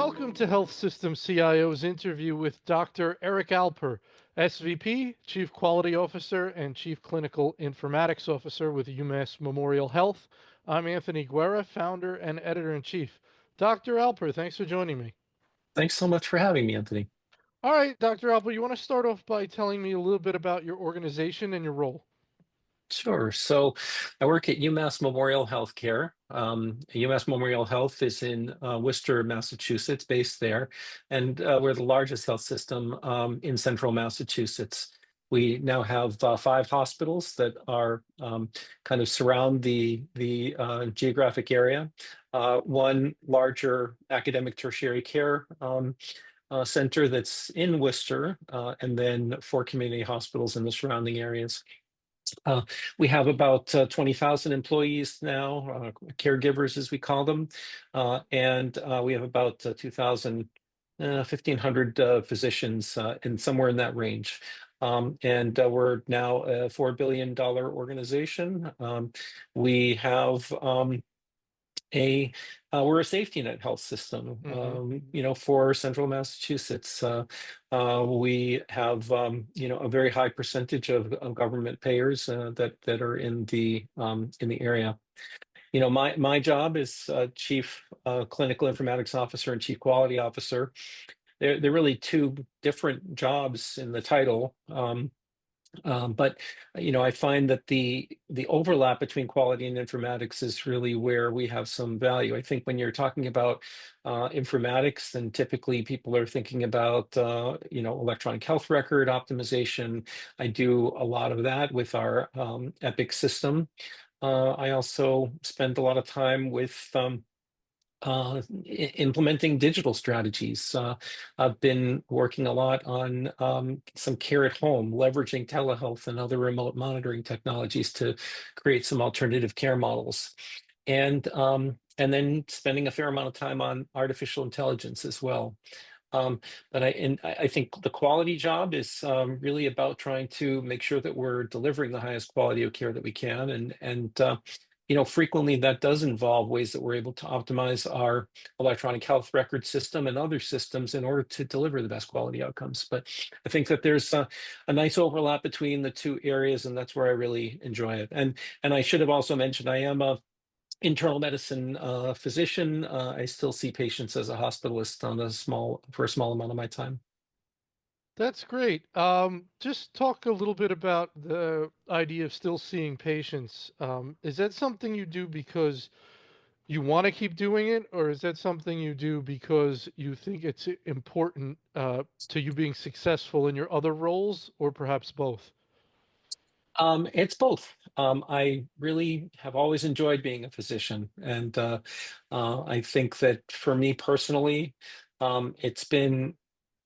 Welcome to Health System CIO's interview with Dr. Eric Alper, SVP, Chief Quality Officer, and Chief Clinical Informatics Officer with UMass Memorial Health. I'm Anthony Guerra, founder and editor-in-chief. Dr. Alper, thanks for joining me. Thanks so much for having me, Anthony. All right, Dr. Alper, you want to start off by telling me a little bit about your organization and your role? Sure. So I work at UMass Memorial Healthcare. UMass Memorial Health is in Worcester, Massachusetts, based there, and we're the largest health system in central Massachusetts. We now have five hospitals that are kind of surround the geographic area. One larger academic tertiary care center that's in Worcester, and then four community hospitals in the surrounding areas. Uh, we have about 20,000 employees now, caregivers as we call them, and we have about 2,000, 1,500 physicians and somewhere in that range. And we're now a $4 billion organization. We have a we're a safety net health system, Mm-hmm. for central Massachusetts. We have, a very high percentage of government payers that are in the area. My job is Chief Clinical Informatics Officer and Chief Quality Officer. They're really two different jobs in the title. But I find that the overlap between quality and informatics is really where we have some value. I think when you're talking about informatics, then typically people are thinking about electronic health record optimization. I do a lot of that with our Epic system. I also spend a lot of time with implementing digital strategies. I've been working a lot on some care at home, leveraging telehealth and other remote monitoring technologies to create some alternative care models, and then spending a fair amount of time on artificial intelligence as well. But I think the quality job is really about trying to make sure that we're delivering the highest quality of care that we can, and frequently that does involve ways that we're able to optimize our electronic health record system and other systems in order to deliver the best quality outcomes. But I think that there's a nice overlap between the two areas, and that's where I really enjoy it. And I should have also mentioned I am a internal medicine physician. I still see patients as a hospitalist for a small amount of my time. That's great. Just talk a little bit about the idea of still seeing patients. Is that something you do because you want to keep doing it, or is that something you do because you think it's important to you being successful in your other roles, or perhaps both? It's both. I really have always enjoyed being a physician, and I think that for me personally,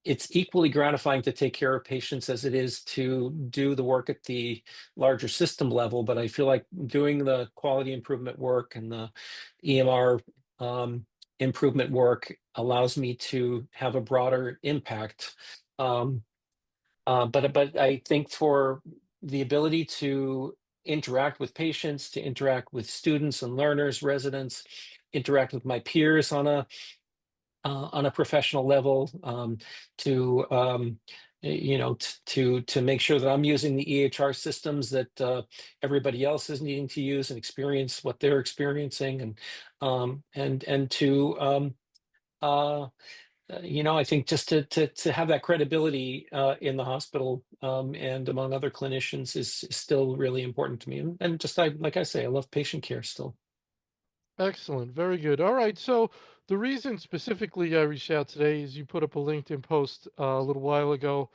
it's equally gratifying to take care of patients as it is to do the work at the larger system level. But I feel like doing the quality improvement work and the EMR improvement work allows me to have a broader impact. Um, but I think for the ability to interact with patients, to interact with students and learners, residents, interact with my peers on a professional level, to to make sure that I'm using the EHR systems that everybody else is needing to use and experience what they're experiencing, and to uh, I think just to have that credibility in the hospital, and among other clinicians is still really important to me. And just like I say, I love patient care still. Excellent. Very good. All right. So the reason specifically I reached out today is you put up a LinkedIn post a little while ago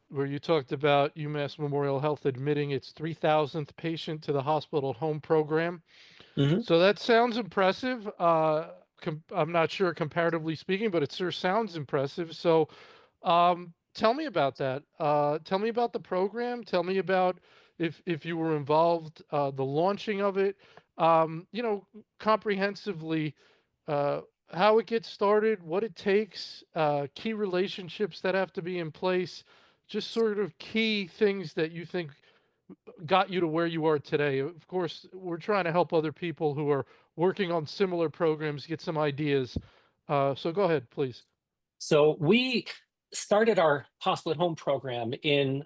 where you talked about UMass Memorial Health admitting its 3,000th patient to the hospital at home program. Mhm. So that sounds impressive. I'm not sure comparatively speaking, but it sure sounds impressive. So tell me about that. Tell me about the program. Tell me about if you were involved, the launching of it. Comprehensively, uh, how it gets started, what it takes, key relationships that have to be in place, just sort of key things that you think got you to where you are today. Of course, we're trying to help other people who are working on similar programs get some ideas. So go ahead, please. So we started our hospital at home program in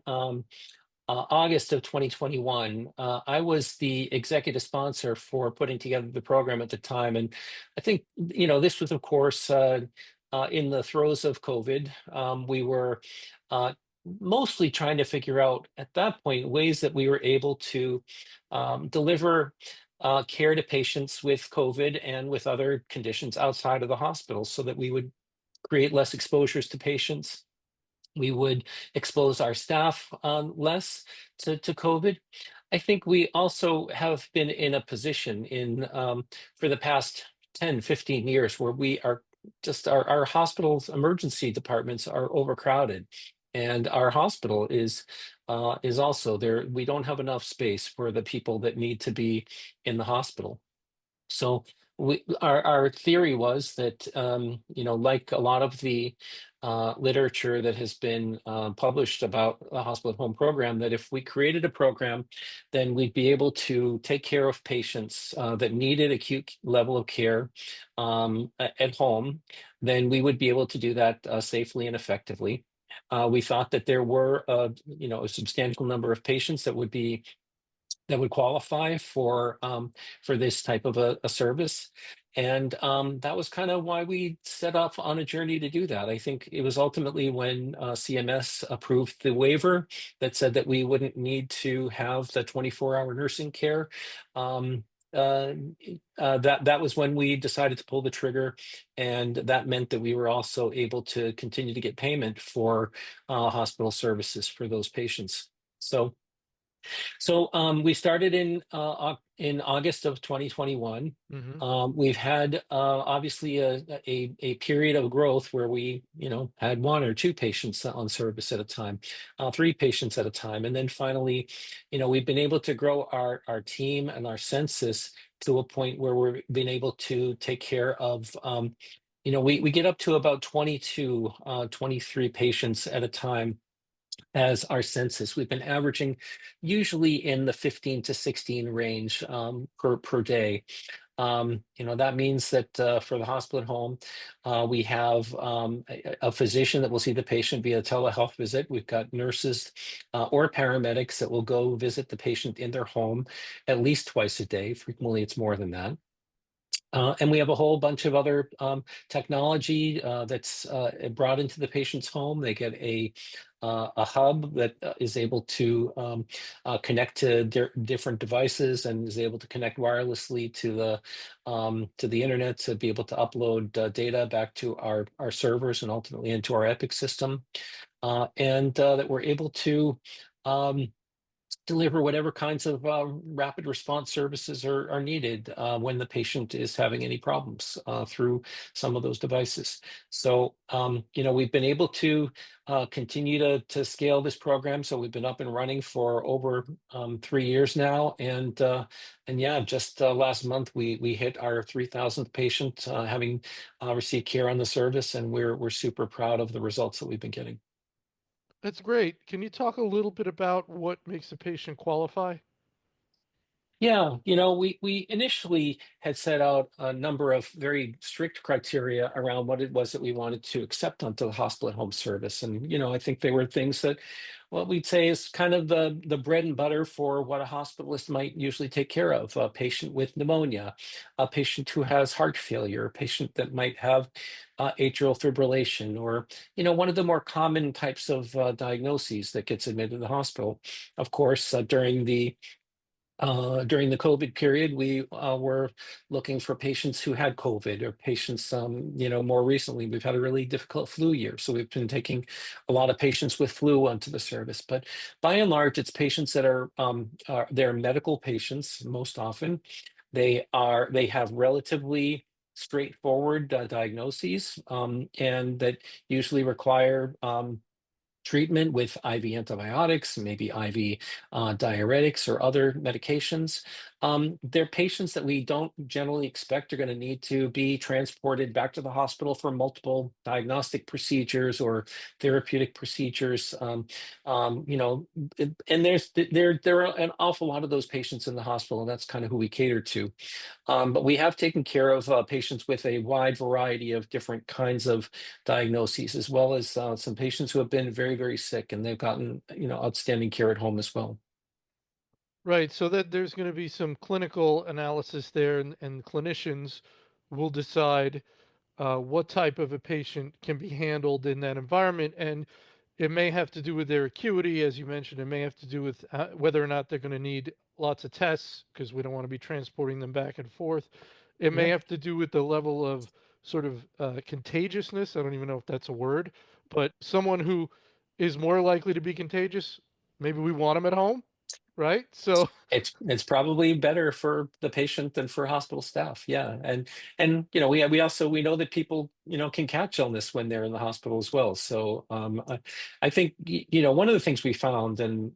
August of 2021. I was the executive sponsor for putting together the program at the time, and I think this was, of course, in the throes of COVID. We were uh, mostly trying to figure out at that point ways that we were able to deliver care to patients with COVID and with other conditions outside of the hospital, so that we would create less exposures to patients. We would expose our staff less to COVID. I think we also have been in a position for the past 10, 15 years where we are just our hospitals emergency departments are overcrowded. And our hospital is also there. We don't have enough space for the people that need to be in the hospital. So our theory was that like a lot of the literature that has been published about the hospital at home program, that if we created a program, then we'd be able to take care of patients that needed acute level of care at home. Then we would be able to do that safely and effectively. We thought that there were a substantial number of patients that would qualify for this type of a service. And that was kind of why we set off on a journey to do that. I think it was ultimately when CMS approved the waiver that said that we wouldn't need to have the 24-hour nursing care. Um, uh, that was when we decided to pull the trigger, and that meant that we were also able to continue to get payment for hospital services for those patients. So we started in August of 2021. Hmm. We've had obviously a period of growth where we had one or two patients on service at a time, three patients at a time, and then finally, we've been able to grow our team and our census to a point where we're being able to take care of. We get up to about 22, 23 patients at a time as our census. We've been averaging usually in the 15 to 16 range per day. That means that for the hospital at home, we have a physician that will see the patient via telehealth visit. We've got nurses or paramedics that will go visit the patient in their home at least twice a day. Frequently, it's more than that. And we have a whole bunch of other technology that's brought into the patient's home. They get a hub that is able to connect to different devices and is able to connect wirelessly to the internet to be able to upload data back to our servers and ultimately into our Epic system, and that we're able to um, deliver whatever kinds of rapid response services are needed when the patient is having any problems through some of those devices. So, we've been able to continue to scale this program. So we've been up and running for over 3 years now, and yeah, just last month we hit our 3,000th patient having received care on the service, and we're super proud of the results that we've been getting. That's great. Can you talk a little bit about what makes a patient qualify? Yeah, we initially had set out a number of very strict criteria around what it was that we wanted to accept onto the hospital at home service. And, I think they were things that what we'd say is kind of the bread and butter for what a hospitalist might usually take care of: a patient with pneumonia, a patient who has heart failure, a patient that might have atrial fibrillation, or, one of the more common types of diagnoses that gets admitted to the hospital. Of course, during the COVID period, we were looking for patients who had COVID, or patients, more recently, we've had a really difficult flu year. So we've been taking a lot of patients with flu onto the service. But by and large, it's patients that they're medical patients most often. They have relatively straightforward diagnoses, and that usually require treatment with IV antibiotics, maybe IV diuretics or other medications. They're patients that we don't generally expect are going to need to be transported back to the hospital for multiple diagnostic procedures or therapeutic procedures. And there are an awful lot of those patients in the hospital, and that's kind of who we cater to. But we have taken care of patients with a wide variety of different kinds of diagnoses, as well as some patients who have been very, very sick, and they've gotten, outstanding care at home as well. Right, so that there's going to be some clinical analysis there, and clinicians will decide what type of a patient can be handled in that environment. And it may have to do with their acuity, as you mentioned. It may have to do with whether or not they're going to need lots of tests because we don't want to be transporting them back and forth. It may Yeah. have to do with the level of sort of contagiousness. I don't even know if that's a word, but someone who is more likely to be contagious, maybe we want them at home, right? So, It's probably better for the patient than for hospital staff. Yeah, and we know that people can catch illness when they're in the hospital as well. So I think one of the things we found and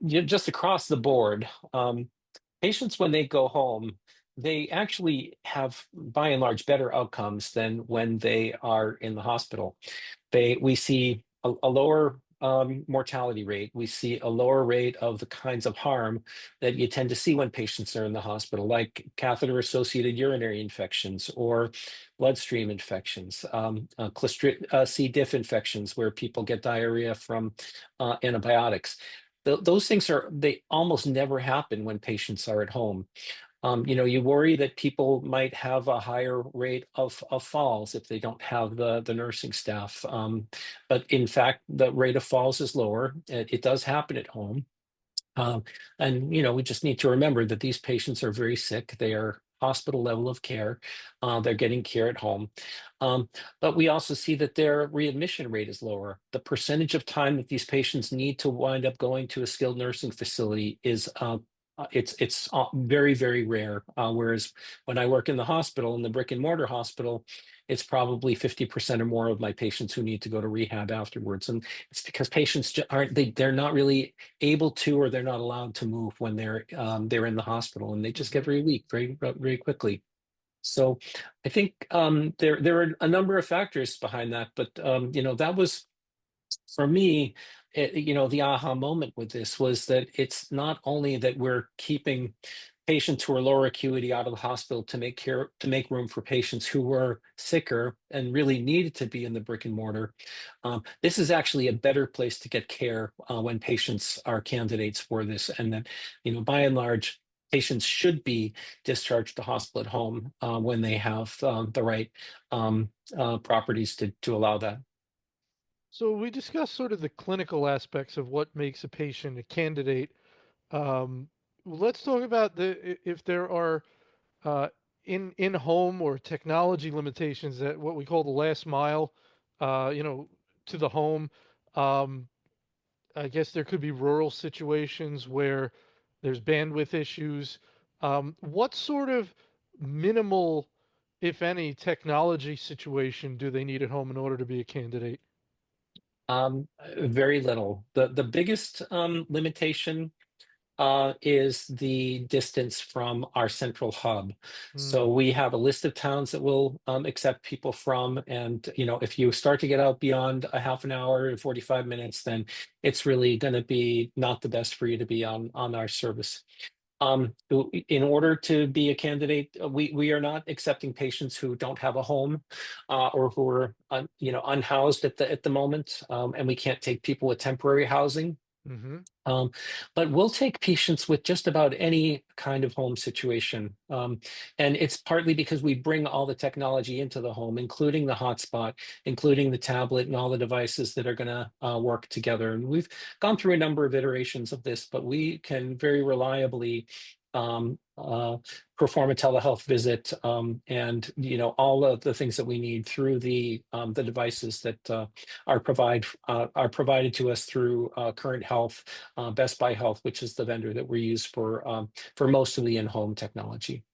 just across the board, patients when they go home, they actually have by and large better outcomes than when they are in the hospital. We see a lower mortality rate. We see a lower rate of the kinds of harm that you tend to see when patients are in the hospital, like catheter-associated urinary infections or bloodstream infections, C. diff infections, where people get diarrhea from antibiotics. Those things they almost never happen when patients are at home. You worry that people might have a higher rate of falls if they don't have the nursing staff. But in fact, the rate of falls is lower. It does happen at home. Um, and we just need to remember that these patients are very sick. They are hospital level of care. They're getting care at home. Um, but we also see that their readmission rate is lower. The percentage of time that these patients need to wind up going to a skilled nursing facility is it's very, very rare. Whereas when I work in the hospital, in the brick and mortar hospital, it's probably 50% or more of my patients who need to go to rehab afterwards. And it's because patients aren't they're not really able to, or they're not allowed to move when they're in the hospital, and they just get mhm. very weak very quickly. So I think there are a number of factors behind that, but that was for me, the aha moment with this was that it's not only that we're keeping patients who are lower acuity out of the hospital to make room for patients who were sicker and really needed to be in the brick and mortar. This is actually a better place to get care when patients are candidates for this, and that by and large. Patients should be discharged to hospital at home when they have the right properties to allow that. So we discussed sort of the clinical aspects of what makes a patient a candidate. Um, let's talk about if there are uh, in home or technology limitations that what we call the last mile, you know, to the home. Um, I guess there could be rural situations where there's bandwidth issues. What sort of minimal, if any, technology situation do they need at home in order to be a candidate? Very little. The biggest limitation is the distance from our central hub. Mm, So we have a list of towns that will accept people from, and if you start to get out beyond a half an hour and 45 minutes, then it's really going to be not the best for you to be on our service. In order to be a candidate, we are not accepting patients who don't have a home or who are unhoused at the moment, and we can't take people with temporary housing. hmm Um, but we'll take patients with just about any kind of home situation. And it's partly because we bring all the technology into the home, including the hotspot, including the tablet and all the devices that are going to work together. And we've gone through a number of iterations of this, but we can very reliably um, uh, perform a telehealth visit and all of the things that we need through the devices that are provided to us through Current Health, Best Buy Health, which is the vendor that we use for most of the in-home technology.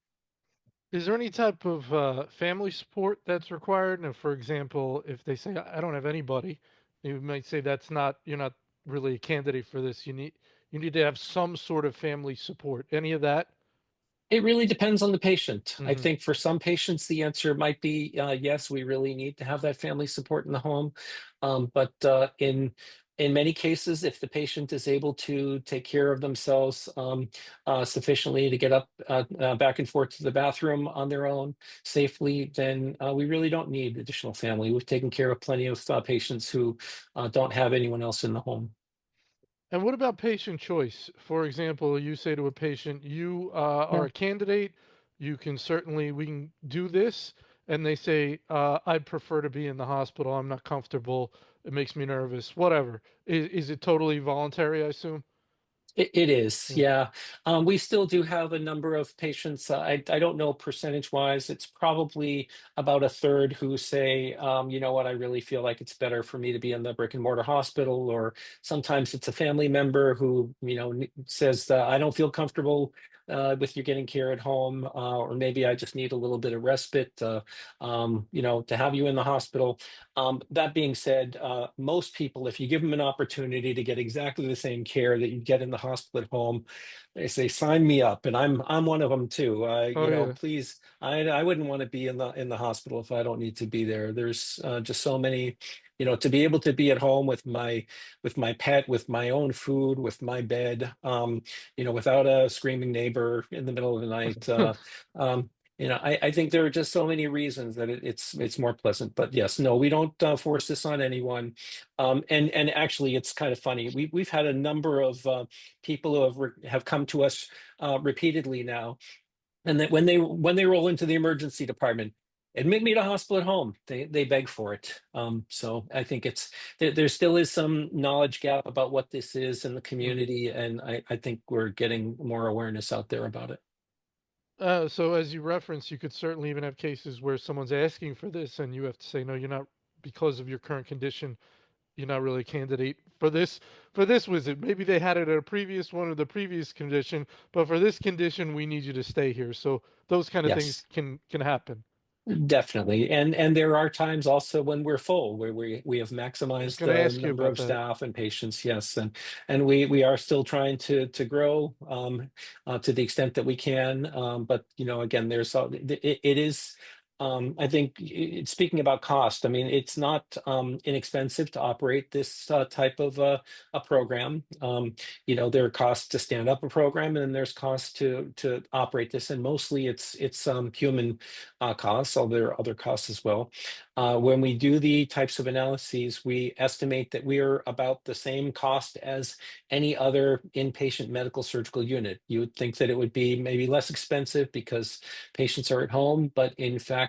Is there any type of family support that's required? Now, for example, if they say, I don't have anybody, you might say that's not, you're not really a candidate for this. you need to have some sort of family support. Any of that? It really depends on the patient. I Mhm. think for some patients, the answer might be yes, we really need to have that family support in the home. But in many cases, if the patient is able to take care of themselves sufficiently to get up back and forth to the bathroom on their own safely, then we really don't need additional family. We've taken care of plenty of patients who don't have anyone else in the home. And what about patient choice? For example, you say to a patient, "You are Yeah. a candidate. You can certainly we can do this," and they say, "I'd prefer to be in the hospital. I'm not comfortable. It makes me nervous. Whatever." Is it totally voluntary? I assume. It is, Yeah. yeah. We still do have a number of patients. I don't know percentage wise. It's probably about a third who say, you know what, I really feel like it's better for me to be in the brick and mortar hospital. Or sometimes it's a family member who, says, I don't feel comfortable with you getting care at home, or maybe I just need a little bit of respite, to have you in the hospital. That being said, most people, if you give them an opportunity to get exactly the same care that you get in the hospital at home, they say, "Sign me up," and I'm one of them too. Oh yeah. Please, I wouldn't want to be in the hospital if I don't need to be there. There's just so many, to be able to be at home with my pet, with my own food, with my bed, without a screaming neighbor in the middle of the night. Um, I think there are just so many reasons that it's more pleasant. But yes, no, we don't force this on anyone. And actually, it's kind of funny. We've had a number of people who have come to us repeatedly now, and that when they roll into the emergency department, admit me to hospital at home. They beg for it. So I think there still is some knowledge gap about what this is in the Mhm. community, and I think we're getting more awareness out there about it. So as you referenced, you could certainly even have cases where someone's asking for this, and you have to say, "No, you're not," because of your current condition. You're not really a candidate for this visit. Maybe they had it at a previous one or the previous condition, but for this condition, we need you to stay here. So those kind of things Yes. can happen. Definitely. And there are times also when we're full, where we have I was maximized going to the ask you number about of that. staff and patients, yes. And we are still trying to grow to the extent that we can. But again, it is I think speaking about cost, I mean, it's not inexpensive to operate this type of a program. There are costs to stand up a program, and then there's costs to operate this, and mostly it's human costs, although there are other costs as well. When we do the types of analyses, we estimate that we are about the same cost as any other inpatient medical surgical unit. You would think that it would be maybe less expensive because patients are at home, but in fact,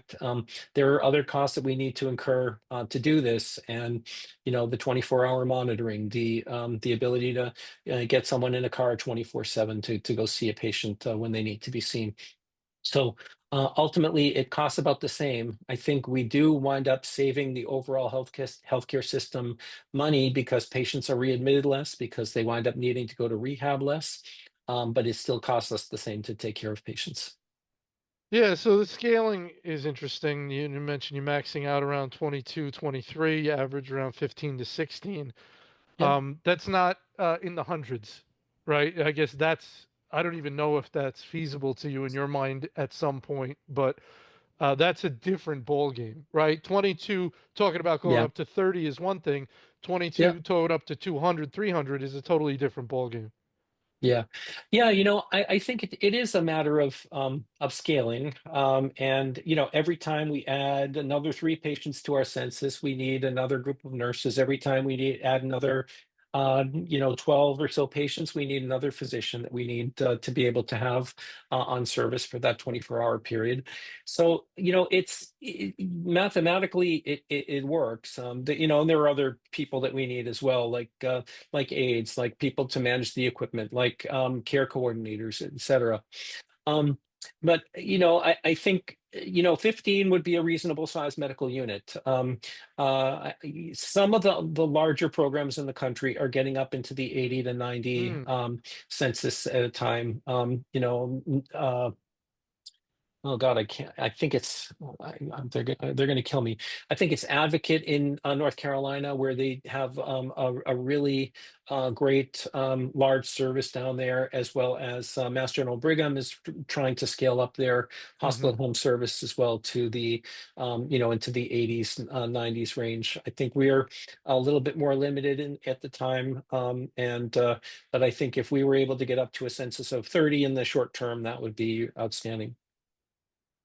there are other costs that we need to incur to do this, and the 24-hour monitoring, the ability to get someone in a car 24/7 to go see a patient when they need to be seen. So ultimately, it costs about the same. I think we do wind up saving the overall healthcare system money because patients are readmitted less, because they wind up needing to go to rehab less. But it still costs us the same to take care of patients. Yeah, so the scaling is interesting. You mentioned you're maxing out around 22, 23, you average around 15 to 16. Yeah, That's not in the hundreds, right? I guess I don't even know if that's feasible to you in your mind at some point, but that's a different ball game, right? 22 talking about going yeah, up to 30 is one thing. yeah. 22 towing up to 200, 300 is a totally different ball game. Yeah. Yeah, I think it is a matter of scaling. And every time we add another three patients to our census, we need another group of nurses. Every time we need add another 12 or so patients, we need another physician that we need to be able to have on service for that 24-hour period. So, mathematically it works. And there are other people that we need as well, like aides, like people to manage the equipment, like care coordinators, et cetera. Um, but I think 15 would be a reasonable size medical unit. Some of the larger programs in the country are getting up into the 80 to 90 Mm. census at a time. oh God, I can't. I think it's. They're gonna kill me. I think it's Advocate in North Carolina, where they have a really great large service down there, as well as Mass General Brigham is trying to scale up their hospital Hmm. at home service as well to the into the 80s 90s range. I think we're a little bit more limited at the time, and but I think if we were able to get up to a census of 30 in the short term, that would be outstanding.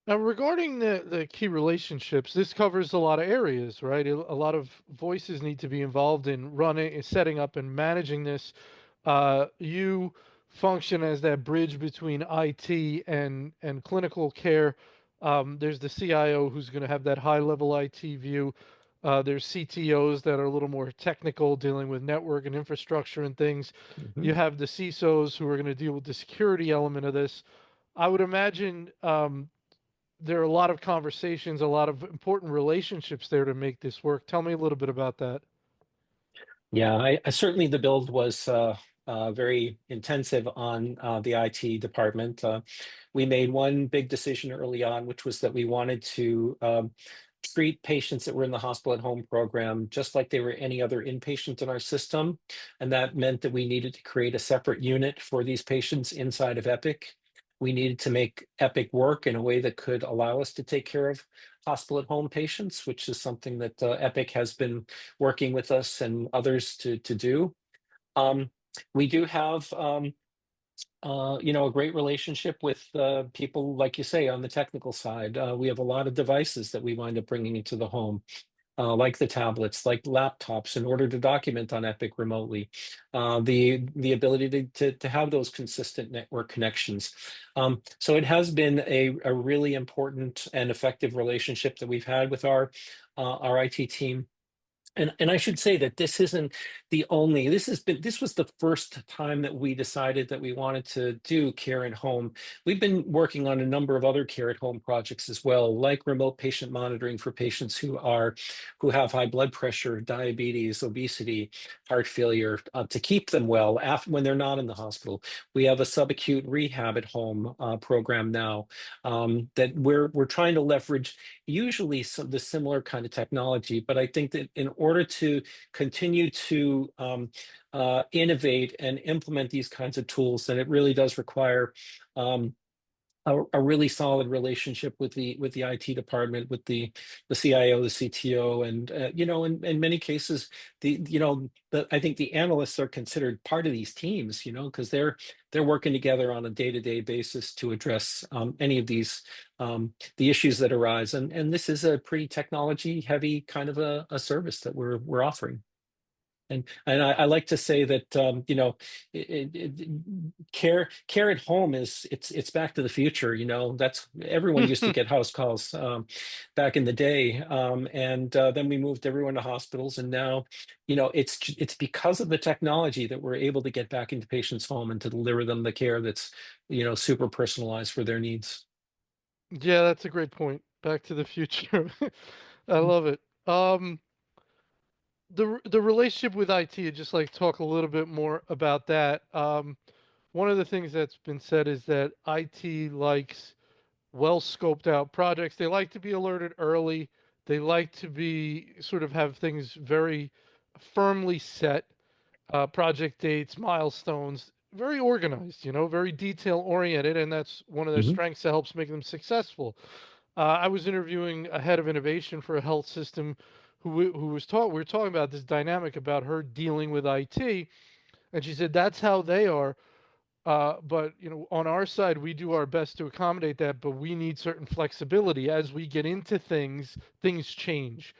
Now, regarding the key relationships, this covers a lot of areas, right? A lot of voices need to be involved in running, setting up, and managing this. You function as that bridge between IT and clinical care. There's the CIO who's going to have that high level IT view. There's CTOs that are a little more technical, dealing with network and infrastructure and things. Mhm. You have the CISOs who are going to deal with the security element of this. I would imagine there are a lot of conversations, a lot of important relationships there to make this work. Tell me a little bit about that. Yeah, I certainly the build was very intensive on the IT department. We made one big decision early on, which was that we wanted to treat patients that were in the hospital at home program just like they were any other inpatient in our system. And that meant that we needed to create a separate unit for these patients inside of Epic. We needed to make Epic work in a way that could allow us to take care of hospital at home patients, which is something that Epic has been working with us and others to do. Um, we do have a great relationship with people, like you say, on the technical side. We have a lot of devices that we wind up bringing into the home, like the tablets, like laptops, in order to document on Epic remotely. The ability to have those consistent network connections. So it has been a really important and effective relationship that we've had with our IT team. And I should say that this isn't the only, this was the first time that we decided that we wanted to do care at home. We've been working on a number of other care at home projects as well, like remote patient monitoring for patients who have high blood pressure, diabetes, obesity, heart failure, to keep them well after when they're not in the hospital. We have a subacute rehab at home program now, that we're trying to leverage usually the similar kind of technology. But I think that in order to continue to innovate and implement these kinds of tools, then it really does require um, a really solid relationship with the IT department, with the CIO, the CTO, and in many cases, I think the analysts are considered part of these teams, because they're working together on a day-to-day basis to address any of these the issues that arise, and this is a pretty technology heavy kind of a service that we're offering. And I like to say that care at home is it's back to the future. That's everyone used to get house calls back in the day, and then we moved everyone to hospitals, and now it's because of the technology that we're able to get back into patients' home and to deliver them the care that's super personalized for their needs. Yeah, that's a great point. Back to the future. I love it. The relationship with IT, I'd just like to talk a little bit more about that. One of the things that's been said is that IT likes well scoped out projects. They like to be alerted early. They like to be sort of have things very firmly set, project dates, milestones, very organized, very detail oriented, and that's one of their Mhm. strengths that helps make them successful. I was interviewing a head of innovation for a health system who was taught. We were talking about this dynamic about her dealing with IT, and she said that's how they are. But on our side, we do our best to accommodate that, but we need certain flexibility as we get into things. Things change,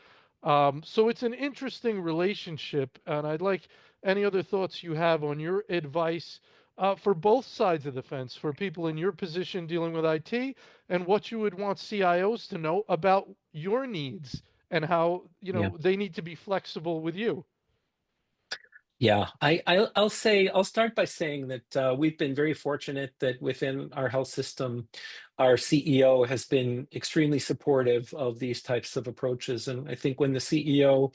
so it's an interesting relationship, and I'd like any other thoughts you have on your advice for both sides of the fence, for people in your position dealing with IT, and what you would want CIOs to know about your needs and how Yeah. they need to be flexible with you. Yeah, I'll start by saying that we've been very fortunate that within our health system, our CEO has been extremely supportive of these types of approaches. And I think when the CEO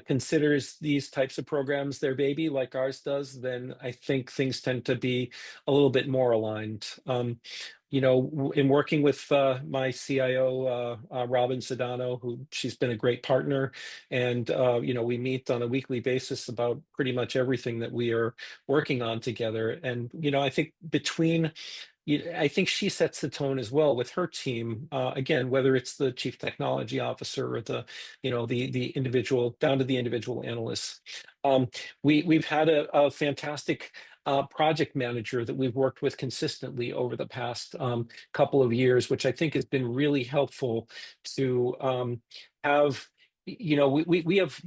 considers these types of programs their baby, like ours does, then I think things tend to be a little bit more aligned. in working with my CIO, Robin Sedano, who she's been a great partner, and we meet on a weekly basis about pretty much everything that we are working on together. And I think I think she sets the tone as well with her team. Again, whether it's the chief technology officer or the individual down to the individual analysts. Um, we've had a fantastic project manager that we've worked with consistently over the past couple of years, which I think has been really helpful to have. We have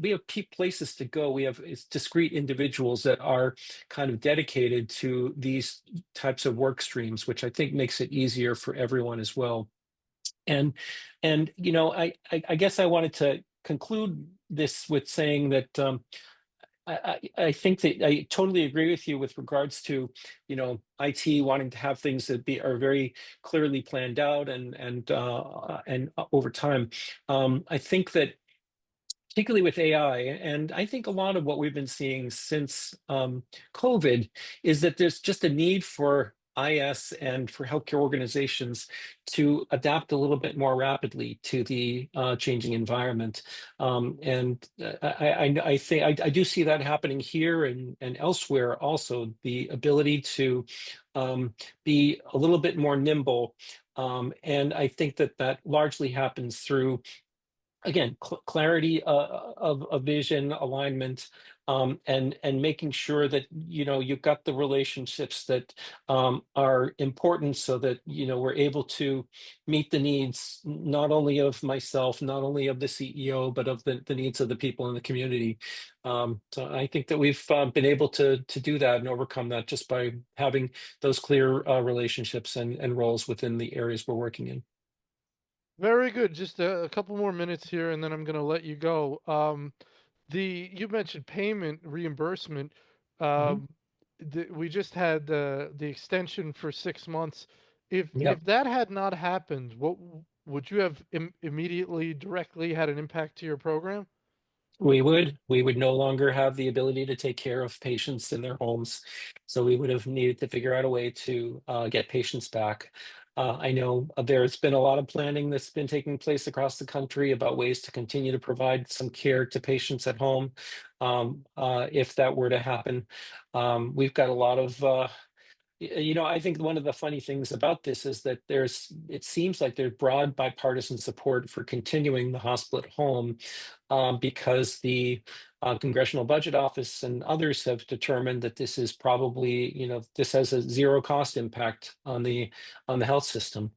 places to go. We have discrete individuals that are kind of dedicated to these types of work streams, which I think makes it easier for everyone as well. And I guess I wanted to conclude this with saying that I think that I totally agree with you with regards to IT wanting to have things that are very clearly planned out and over time. I think that particularly with AI. And I think a lot of what we've been seeing since COVID is that there's just a need for IS and for healthcare organizations to adapt a little bit more rapidly to the changing environment. And I think I do see that happening here and elsewhere also, the ability to be a little bit more nimble. And I think that that largely happens through, again, clarity of vision, alignment, and making sure that you've got the relationships that are important, so that we're able to meet the needs not only of myself, not only of the CEO, but of the needs of the people in the community. So I think that we've been able to do that and overcome that just by having those clear relationships and roles within the areas we're working in. Very good. Just a couple more minutes here, and then I'm going to let you go. You mentioned payment reimbursement. Mhm. Um, we just had the extension for 6 months. If Yep. that had not happened, would you have immediately directly had an impact to your program? We would no longer have the ability to take care of patients in their homes. So we would have needed to figure out a way to get patients back. I know there's been a lot of planning that's been taking place across the country about ways to continue to provide some care to patients at home, if that were to happen. We've got a lot of I think one of the funny things about this is that it seems like there's broad bipartisan support for continuing the hospital at home, because the Congressional Budget Office and others have determined that this is probably, this has a zero cost impact on the health system.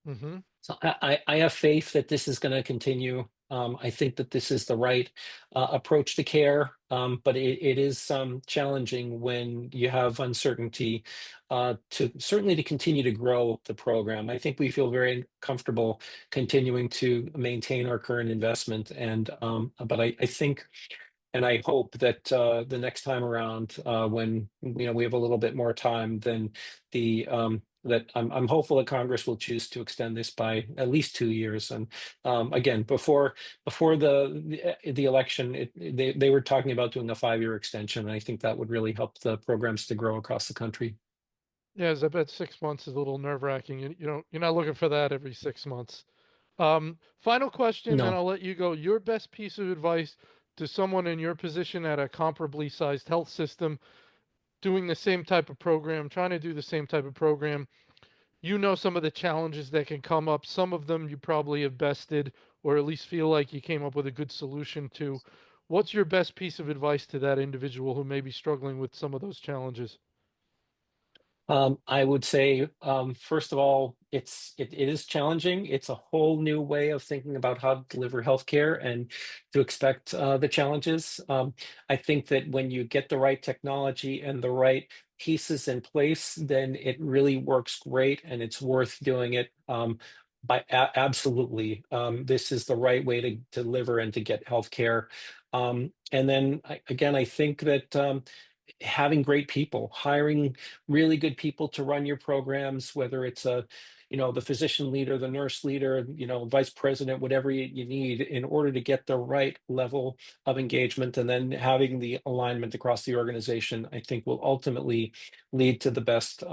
Hmm. So I have faith that this is going to continue. I think that this is the right approach to care, but it is challenging when you have uncertainty, to certainly to continue to grow the program. I think we feel very comfortable continuing to maintain our current investment, and but I think and I hope that the next time around, when we have a little bit more time, then that I'm hopeful that Congress will choose to extend this by at least 2 years. And again, before the election, they were talking about doing a 5-year extension. And I think that would really help the programs to grow across the country. Yes, I bet 6 months is a little nerve-wracking. You're not looking for that every 6 months. Final question, then No. I'll let you go. Your best piece of advice to someone in your position at a comparably sized health system doing the same type of program, trying to do the same type of program. You know some of the challenges that can come up. Some of them you probably have bested or at least feel like you came up with a good solution to. What's your best piece of advice to that individual who may be struggling with some of those challenges? I would say, first of all, it is challenging. It's a whole new way of thinking about how to deliver healthcare and to expect the challenges. I think that when you get the right technology and the right pieces in place, then it really works great, and it's worth doing it. Absolutely, this is the right way to deliver and to get healthcare. And then again, I think that having great people, hiring really good people to run your programs, whether it's the physician leader, the nurse leader, vice president, whatever you need in order to get the right level of engagement, and then having the alignment across the organization, I think will ultimately lead to the best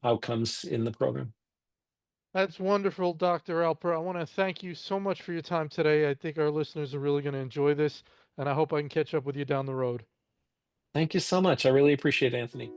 outcomes in the program. That's wonderful, Dr. Alper. I want to thank you so much for your time today. I think our listeners are really going to enjoy this, and I hope I can catch up with you down the road. Thank you so much. I really appreciate it, Anthony.